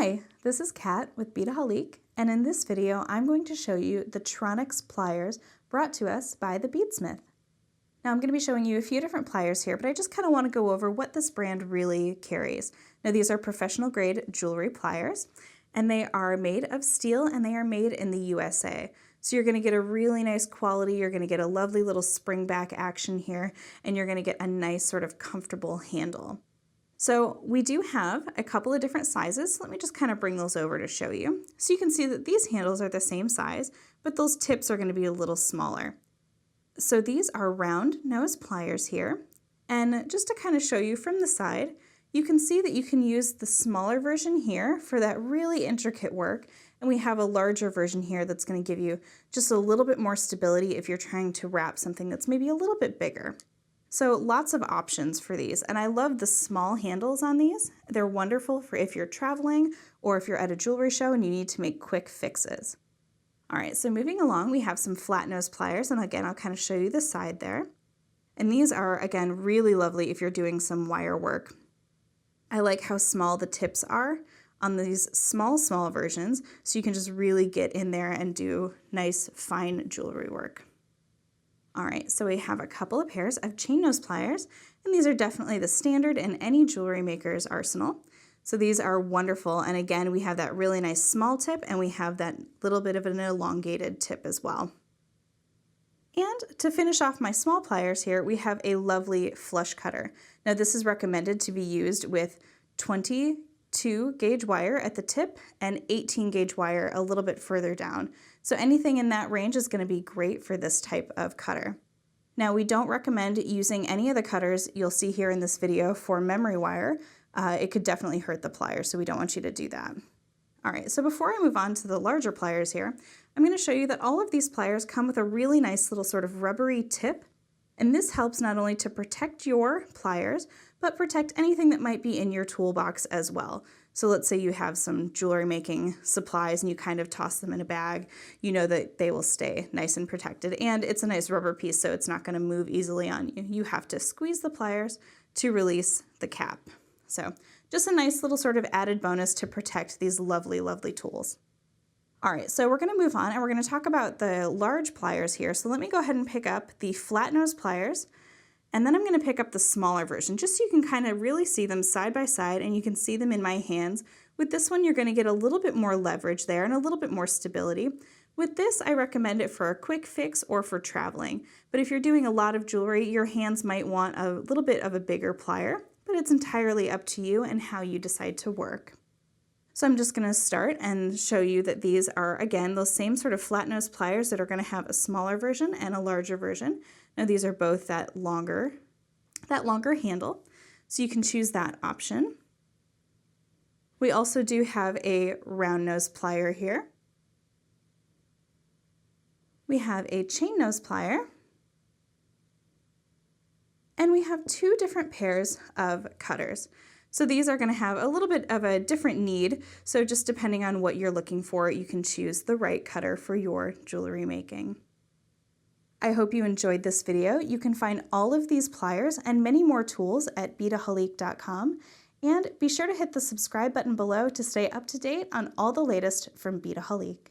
Hi, this is Kat with Beadaholique, and in this video I'm going to show you the Tronex pliers brought to us by the Beadsmith. Now I'm going to be showing you a few different pliers here, but I just kind of want to go over what this brand really carries. Now these are professional grade jewelry pliers, and they are made of steel and they are made in the USA. So you're going to get a really nice quality, you're going to get a lovely little spring back action here, and you're going to get a nice sort of comfortable handle. So we do have a couple of different sizes. Let me just kind of bring those over to show you. So you can see that these handles are the same size, but those tips are going to be a little smaller. So these are round nose pliers here. And just to kind of show you from the side, you can see that you can use the smaller version here for that really intricate work. And we have a larger version here that's going to give you just a little bit more stability if you're trying to wrap something that's maybe a little bit bigger. So lots of options for these, and I love the small handles on these. They're wonderful for if you're traveling or if you're at a jewelry show and you need to make quick fixes. All right, so moving along, we have some flat nose pliers, and again, I'll kind of show you the side there. And these are, again, really lovely if you're doing some wire work. I like how small the tips are on these small versions, so you can just really get in there and do nice, fine jewelry work. All right, so we have a couple of pairs of chain nose pliers, and these are definitely the standard in any jewelry maker's arsenal. So these are wonderful, and again, we have that really nice small tip, and we have that little bit of an elongated tip as well. And to finish off my small pliers here, we have a lovely flush cutter. Now this is recommended to be used with 22 gauge wire at the tip and 18 gauge wire a little bit further down. So anything in that range is going to be great for this type of cutter. Now we don't recommend using any of the cutters you'll see here in this video for memory wire. It could definitely hurt the pliers, so we don't want you to do that. All right, so before I move on to the larger pliers here, I'm going to show you that all of these pliers come with a really nice little sort of rubbery tip. And this helps not only to protect your pliers, but protect anything that might be in your toolbox as well. So let's say you have some jewelry making supplies and you kind of toss them in a bag, you know that they will stay nice and protected. And it's a nice rubber piece, so it's not going to move easily on you. You have to squeeze the pliers to release the cap. So just a nice little sort of added bonus to protect these lovely, lovely tools. All right, so we're going to move on and we're going to talk about the large pliers here. So let me go ahead and pick up the flat nose pliers, and then I'm going to pick up the smaller version just so you can kind of really see them side by side and you can see them in my hands. With this one, you're going to get a little bit more leverage there and a little bit more stability. With this, I recommend it for a quick fix or for traveling. But if you're doing a lot of jewelry, your hands might want a little bit of a bigger plier, but it's entirely up to you and how you decide to work. So I'm just going to start and show you that these are, again, those same sort of flat nose pliers that are going to have a smaller version and a larger version. Now these are both that longer handle, so you can choose that option. We also do have a round nose plier here. We have a chain nose plier. And we have two different pairs of cutters. So these are going to have a little bit of a different need. So just depending on what you're looking for, you can choose the right cutter for your jewelry making. I hope you enjoyed this video. You can find all of these pliers and many more tools at beadaholique.com. And be sure to hit the subscribe button below to stay up to date on all the latest from Beadaholique.